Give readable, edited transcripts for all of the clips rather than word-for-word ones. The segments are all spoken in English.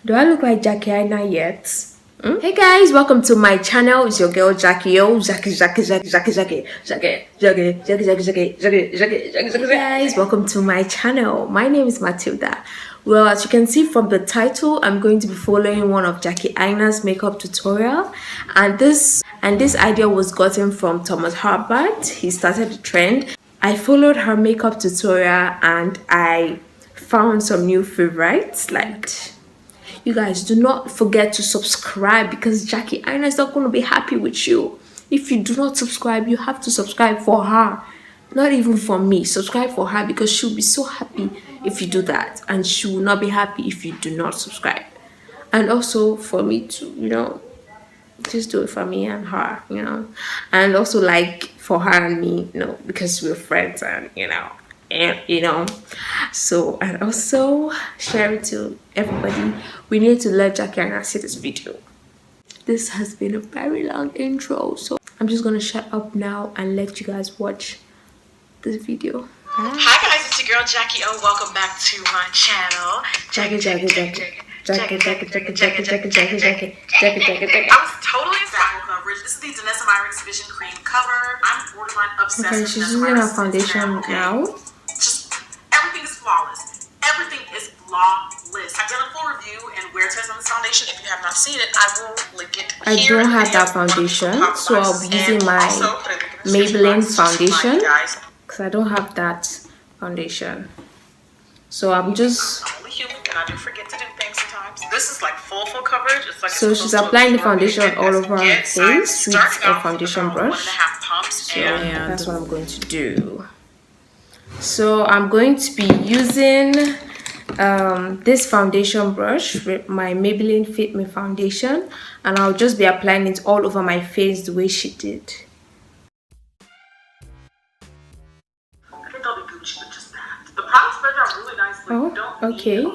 Do I look like Jackie Aina yet? Hey guys, welcome to my channel. It's your girl Jackie. Jackie. Guys, welcome to my channel. My name is Mathilda. Well, as you can see from the title, I'm going to be following one of Jackie Aina's makeup tutorial, and this idea was gotten from Thomas Halbert. He started the trend. I followed her makeup tutorial and I found some new favorites. Like, you guys, do not forget to subscribe because Jackie Aina is not going to be happy with you. If you do not subscribe, you have to subscribe for her. Not even for me. Subscribe for her because she'll be so happy if you do that. And she will not be happy if you do not subscribe. And also for me to, just do it for me and her, And also like for her and me, because we're friends and, so, and also share it to everybody. We need to let Jackie Aina see this video. This has been a very long intro, so I'm just gonna shut up now and let you guys watch this video. Hi guys, it's your girl Jackie. Welcome back to my channel. Jackie. I was totally in full coverage. This is the Danessa Myricks Vision Cream cover. I'm borderline obsessed. Okay, she's using her foundation now. Everything is flawless. Everything is flawless. I've done a full review and wear test on this foundation. If you have not seen it, I will link it here. I don't have that foundation, so I'll be using my Maybelline foundation because I don't have that foundation. So I'm just... I'm only human and I do forget to do things sometimes. This is like full coverage. It's like so she's applying the foundation all over her face with a foundation brush. So that's what I'm going to do. So I'm going to be using this foundation brush with my Maybelline Fit Me foundation, and I'll just be applying it all over my face the way she did. I think I'll be Gucci with just that. The product spreads are really nice, but you don't okay.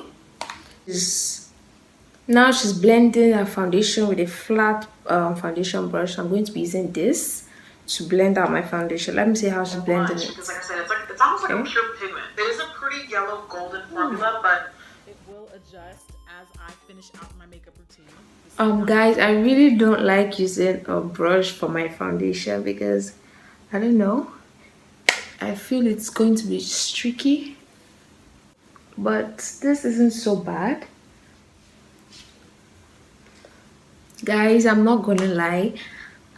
Now she's blending her foundation with a flat foundation brush. I'm going to be using this to blend out my foundation. Let me see how she's blending it. Because like I said, it's almost like a pure pigment. It is a pretty yellow golden formula, but it will adjust as I finish out my makeup routine. Guys, I really don't like using a brush for my foundation because I don't know. I feel it's going to be streaky, but this isn't so bad. Guys, I'm not gonna lie.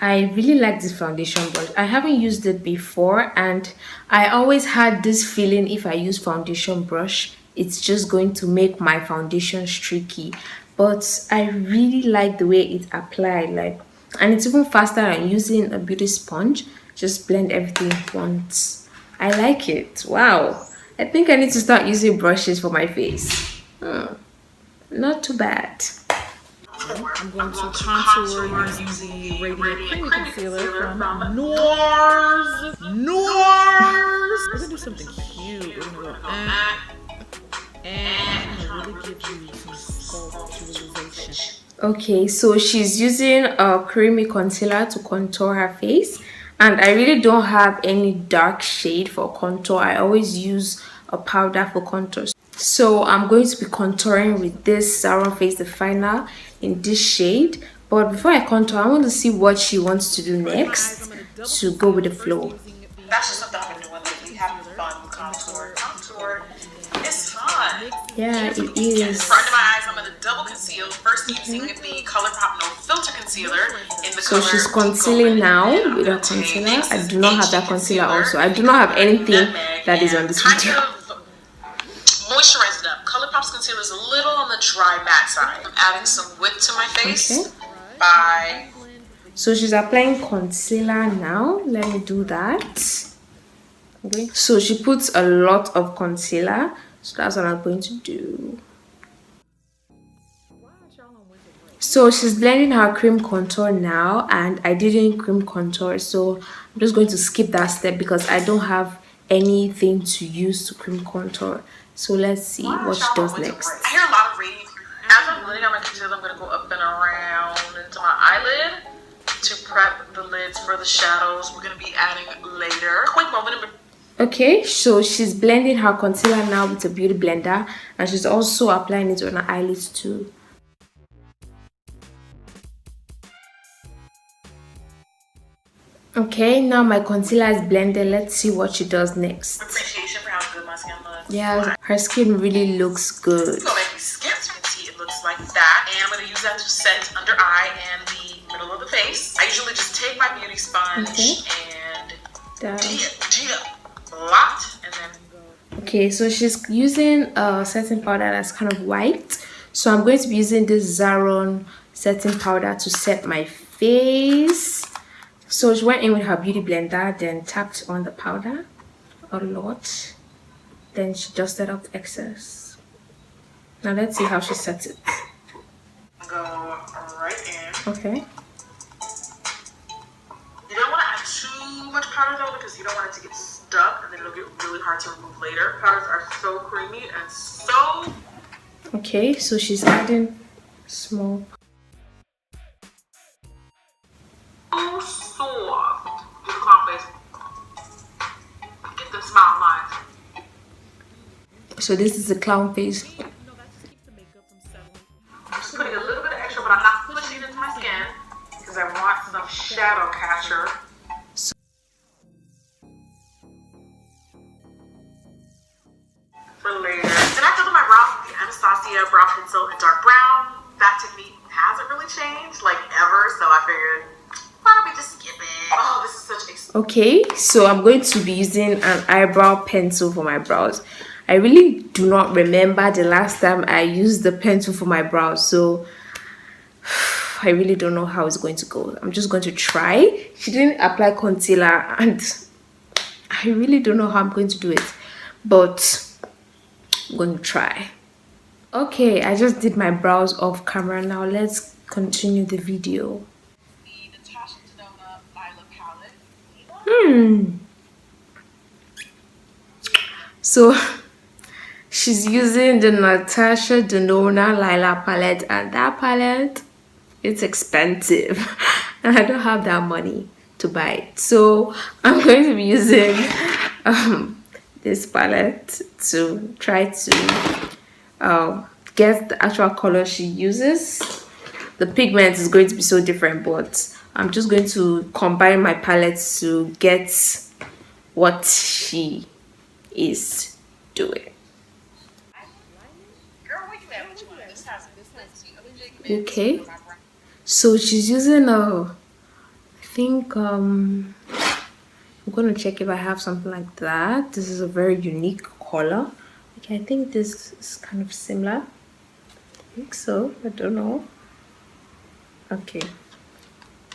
I really like this foundation brush. I haven't used it before and I always had this feeling if I use foundation brush, it's just going to make my foundation streaky. But I really like the way it applied, and it's even faster than using a beauty sponge. Just blend everything once. I like it. Wow. I think I need to start using brushes for my face. Not too bad. I'm going to contour using the Radiant Creamy Concealer from NARS. We're going to do something cute. We're going to go and really give you some sculpturization. Okay, so she's using a creamy concealer to contour her face. And I really don't have any dark shade for contour. I always use a powder for contour. So I'm going to be contouring with this Salon Face Definer in this shade. But before I contour, I want to see what she wants to do next to go with the flow. That's just something I've been doing lately, having fun with contour. Contour is fun. Yeah, it is. For under my eyes, I'm going to double conceal. First using the ColourPop No Filter Concealer in the color. So she's concealing now with her concealer. I do not have that concealer also. I do not have anything that is on this video. Moisturize it up. ColourPop's concealer is a little on the dry matte side. I'm adding some width to my face. Okay. So she's applying concealer now. Let me do that. Okay. So she puts a lot of concealer. So that's what I'm going to do. So she's blending her cream contour now, and I didn't cream contour, so I'm just going to skip that step because I don't have anything to use to cream contour. So let's see what she does next. I hear a lot of radiant. As I'm blending out my concealer, I'm going to go up and around into my eyelid to prep the lids for the shadows we're going to be adding later. Quick moment. Okay, so she's blending her concealer now with a beauty blender, and she's also applying it on her eyelids too. Okay, now my concealer is blended. Let's see what she does next. Appreciation for how good my skin looks. Yeah, her skin really looks good. It's gonna make me skip. So you can see it looks like that. And I'm gonna use that to set under eye and the middle of the face. I usually just take my beauty sponge and dip a lot, and then okay, so she's using a setting powder that's kind of white. So I'm going to be using this Zaron setting powder to set my face. So she went in with her beauty blender, then tapped on the powder a lot. Then she dusted off the excess. Now let's see how she sets it. go right in. Okay. You don't want to add too much powder though, because you don't want it to get stuck and then it'll get really hard to remove later. Powders are so creamy and so... Okay, so she's adding small. So soft. Do the clown face. Get the smile lines. So this is the clown face. I'm just putting a little bit of extra, but I'm not pushing it into my skin because I want some shadow catcher. For later. Then I filled in my brows with the Anastasia brow pencil in dark brown. That technique hasn't really changed, like ever, so I figured, why don't we just skip it? Oh, this is such a... Okay, so I'm going to be using an eyebrow pencil for my brows. I really do not remember the last time I used the pencil for my brows, so I really don't know how it's going to go. I'm just going to try. She didn't apply concealer and I really don't know how I'm going to do it, but I'm going to try. Okay, I just did my brows off camera. Now let's continue the video. The Natasha lila palette. So she's using the Natasha lila palette, and that palette, it's expensive and I don't have that money to buy it. So I'm going to be using this palette to try to get the actual color she uses. The pigment is going to be so different, but I'm just going to combine my palettes to get what she is doing. Okay, so she's using I think I'm gonna check if I have something like that. This is a very unique color. Okay, I think this is kind of similar. I think so, I don't know. Okay,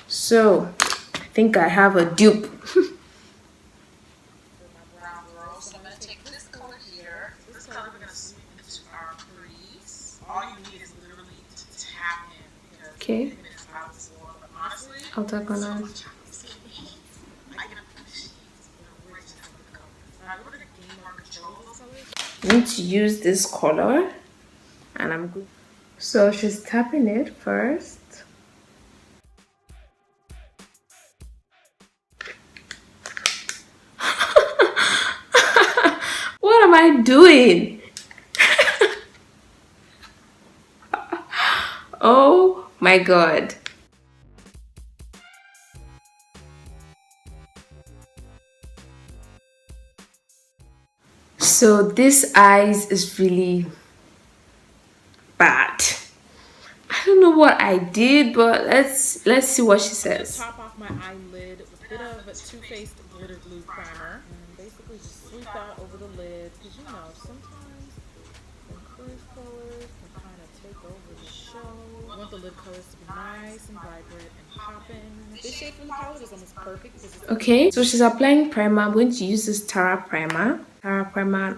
so I think I have a dupe. So I'm going to take this color here. This color we're going to sweep into our crease. All you need is literally to tap in. Because Okay, it's not as warm, but honestly, I'll tap on that. I can appreciate the richness of the color. Now, in order to gain more control of those colors, I need to use this color, and I'm good. So she's tapping it first. What am I doing? Oh my god. So this eyes is really bad. I don't know what I did, but let's see what she says. Top off my eyelid with a bit of a Too Faced glitter glue primer, and basically just sweep that over the lid, because you know sometimes the crease colors can kind of take over the show. I want the lid colors to be nice and vibrant and popping. This shade from the palette is almost perfect because it's Okay, so she's applying primer. I'm going to use this Terra primer. And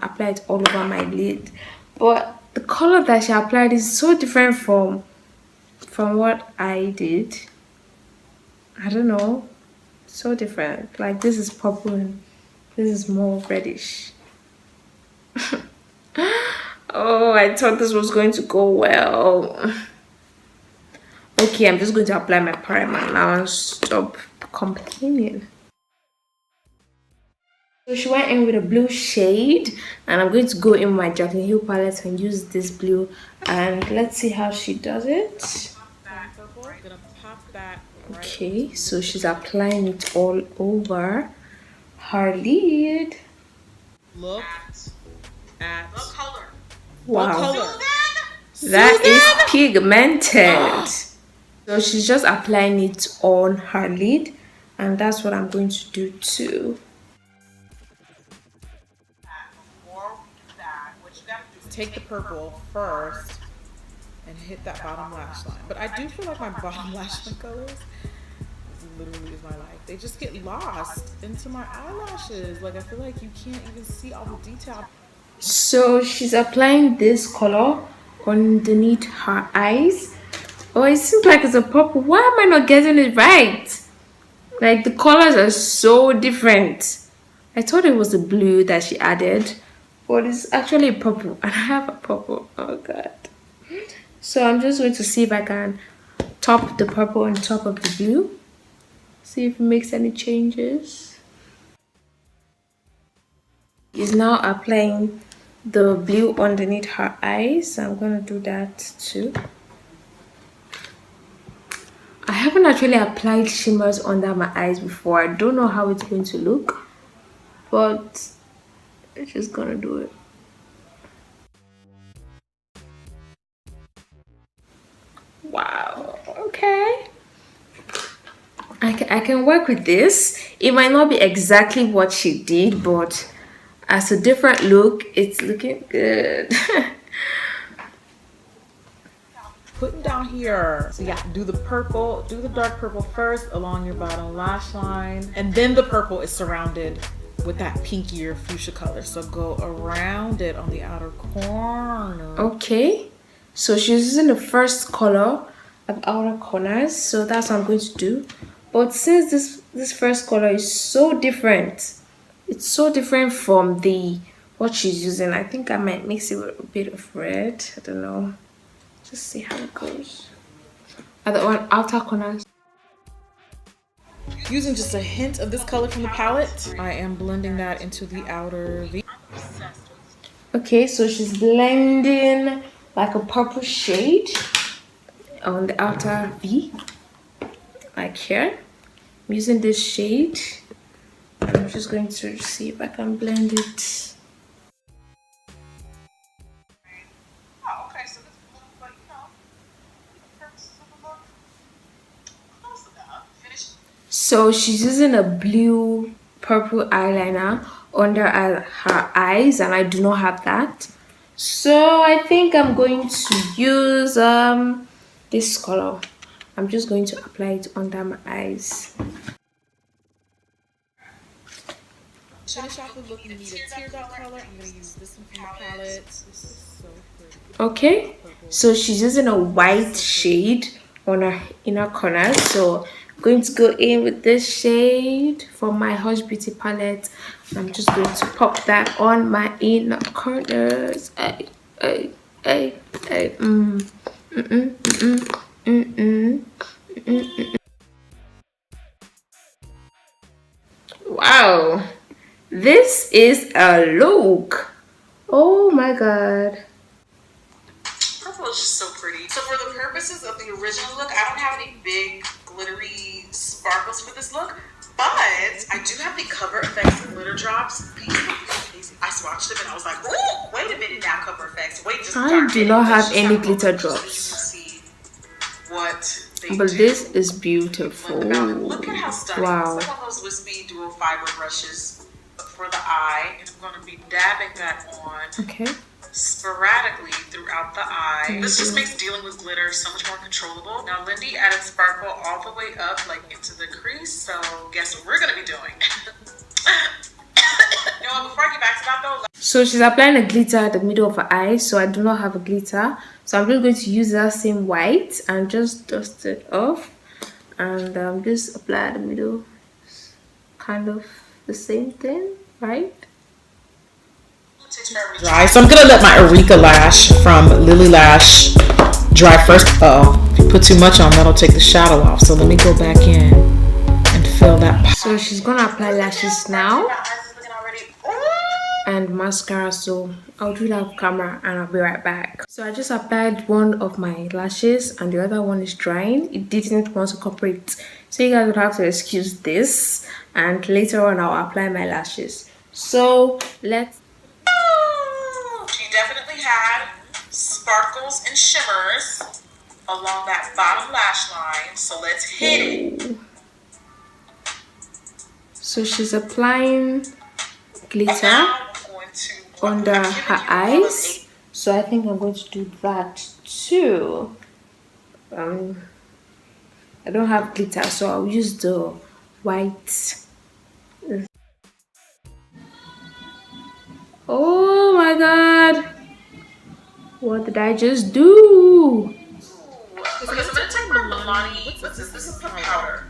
apply it all over my lid. But the color that she applied is so different from what I did. I don't know. So different. Like this is purple and this is more reddish. Oh, I thought this was going to go well. Okay, I'm just going to apply my primer now and stop complaining. So she went in with a blue shade, and I'm going to go in with my Jaclyn Hill palette and use this blue, and let's see how she does it. I'm gonna pop that right. Okay, so she's applying it all over her lid. Look at The color. Wow. the color. That is pigmented. So she's just applying it on her lid, and that's what I'm going to do too. Before we do that, what you gotta do is Take the purple first and hit that bottom lash line. But I do feel like my bottom lash line colors literally is my life. They just get lost into my eyelashes. Like I feel like you can't even see all the detail. So she's applying this color underneath her eyes. Oh, it seems like it's a purple. Why am I not getting it right? Like the colors are so different. I thought it was a blue that she added, but it's actually purple, and I have a purple. Oh god. So I'm just going to see if I can top the purple on top of the blue. See if it makes any changes. Is now applying the blue underneath her eyes. I'm gonna do that too. I haven't actually applied shimmers under my eyes before. I don't know how it's going to look, but I'm just gonna do it. Wow, okay. I can work with this. It might not be exactly what she did, but as a different look, it's looking good. Putting down here. So yeah, do the purple, do the dark purple first along your bottom lash line. And then the purple is surrounded with that pinkier fuchsia color. So go around it on the outer corner. Okay, so she's using the first color of outer corners. So that's what I'm going to do. But since this first color is so different, it's so different from what she's using, I think I might mix it with a bit of red. I don't know. Just see how it goes. Other outer corners. Using just a hint of this color from the palette, I am blending that into the outer V. Okay, so she's blending like a purple shade on the outer V, like here. I'm using this shade. I'm just going to see if I can blend it. Oh, okay, so this blue, but you know, the purposes of the look, close enough. Finish. So she's using a blue purple eyeliner under her eyes, and I do not have that. So I think I'm going to use this color. I'm just going to apply it under my eyes. Finish off the look, you need a teardrop color. I'm going to use this one from the palette. This is so pretty. Okay, so she's using a white shade on her inner corner. So I'm going to go in with this shade from my Hush Beauty palette. I'm just going to pop that on my inner corners. Wow, this is a look. Oh my god. Purple is just so pretty. So for the purposes of the original look, I don't have any big glittery sparkles for this look, but I do have the Cover FX glitter drops. I swatched them and I was like, oh, wait a minute now, Cover FX. Wait just I do not have any glitter drops. So you can see what they But do. this is beautiful. Look at how stunning. Wow. It's like one of those wispy dual fiber brushes for the eye. And I'm going to be dabbing that on Okay. sporadically throughout the eye. This just makes dealing with glitter so much more controllable. Now Lindy added sparkle all the way up, like into the crease. So guess what we're going to be doing? You know what, before I get back to that though, So she's applying a glitter at the middle of her eye. So I do not have a glitter. So I'm just going to use that same white and just dust it off. And just apply at the middle. Kind of the same thing, right? Dry. So I'm going to let my Areca lash from Lily Lash dry first. If you put too much on, that'll take the shadow off. So let me go back in and fill that. So she's going to apply lashes now. and mascara, so I'll do that off camera and I'll be right back. So I just applied one of my lashes and the other one is drying. It didn't want to cooperate, so you guys would have to excuse this, and later on I'll apply my lashes. So let's... She definitely had sparkles and shimmers along that bottom lash line, so let's hit it. So she's applying glitter under her eyes, so I think I'm going to do that too. I don't have glitter, so I'll use the white. Oh my god, what did I just do? Okay, so I'm going to take my Milani, what's this? This is the powder.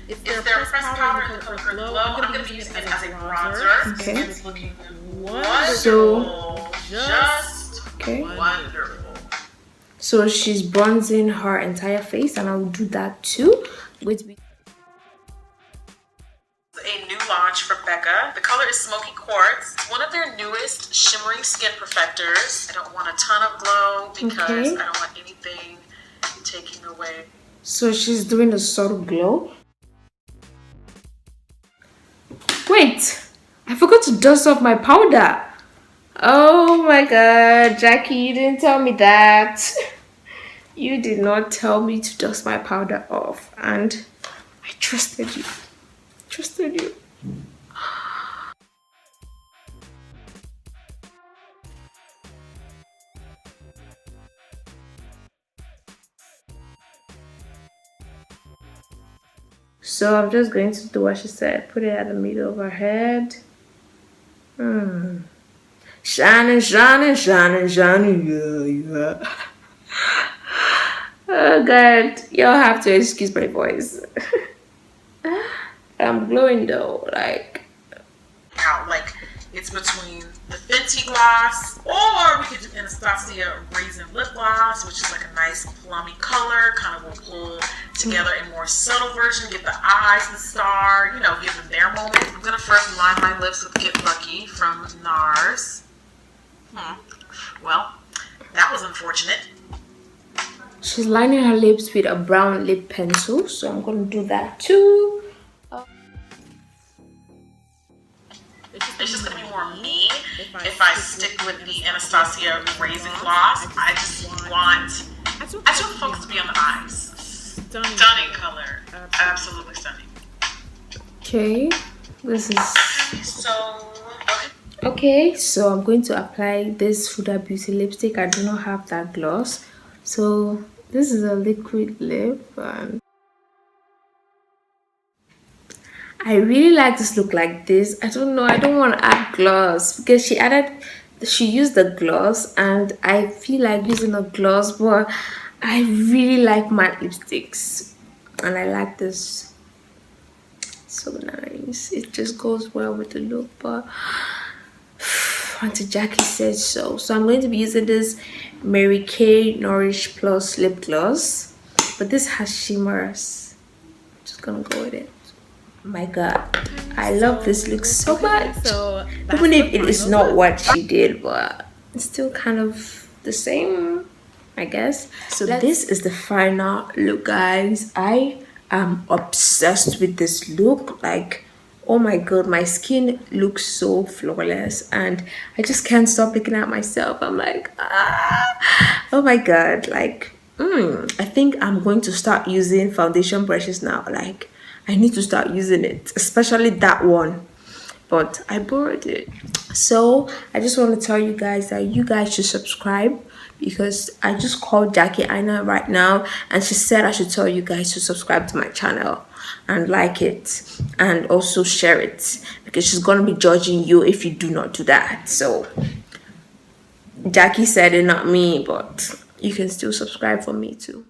It's their pressed powder in the color Glow. I'm going to be using it as a bronzer. Okay. It's looking wonderful. Just wonderful. So she's bronzing her entire face, and I'll do that too. With a new launch from Becca. The color is Smoky Quartz. It's one of their newest shimmering skin perfectors. I don't want a ton of glow because I don't want anything taking away. So she's doing a subtle glow. Wait, I forgot to dust off my powder. Oh my god, Jackie, you didn't tell me that. You did not tell me to dust my powder off, and I trusted you. Trusted you. So I'm just going to do what she said. Put it at the middle of her head. Shining, shining, shining, shining, yeah. Oh god, y'all have to excuse my voice. I'm glowing though, like it's between the Fenty gloss, or we could do Anastasia Raisin Lip Gloss, which is like a nice plummy color, kind of will pull together a more subtle version, get the eyes the star, you know, give them their moment. I'm gonna first line my lips with Get Lucky from NARS. Well, that was unfortunate. She's lining her lips with a brown lip pencil, so I'm gonna do that too. It's just gonna be more me if I stick with the Anastasia Raisin Gloss. I just want folks to be on the eyes. Stunning color. Absolutely stunning. Okay, this is... So, okay, so I'm going to apply this Huda Beauty lipstick. I do not have that gloss. So this is a liquid lip, and I really like this look like this. I don't know, I don't want to add gloss because she used the gloss, and I feel like using a gloss, but I really like matte lipsticks and I like this. So nice. It just goes well with the look, but Auntie Jackie said so. So I'm going to be using this Mary Kay Nourish Plus lip gloss, but this has shimmers. I'm just gonna go with it. My god, I love this look so much. So even if it is not what she did, but it's still kind of the same, I guess. So this is the final look, guys. I am obsessed with this look. Like, oh my god, my skin looks so flawless and I just can't stop looking at myself. I'm like, oh my god, like I think I'm going to start using foundation brushes now. Like, I need to start using it, especially that one, but I borrowed it. So I just want to tell you guys that you guys should subscribe, because I just called Jackie Aina right now and she said I should tell you guys to subscribe to my channel and like it and also share it, because she's gonna be judging you if you do not do that. So Jackie said it, not me, but you can still subscribe for me too.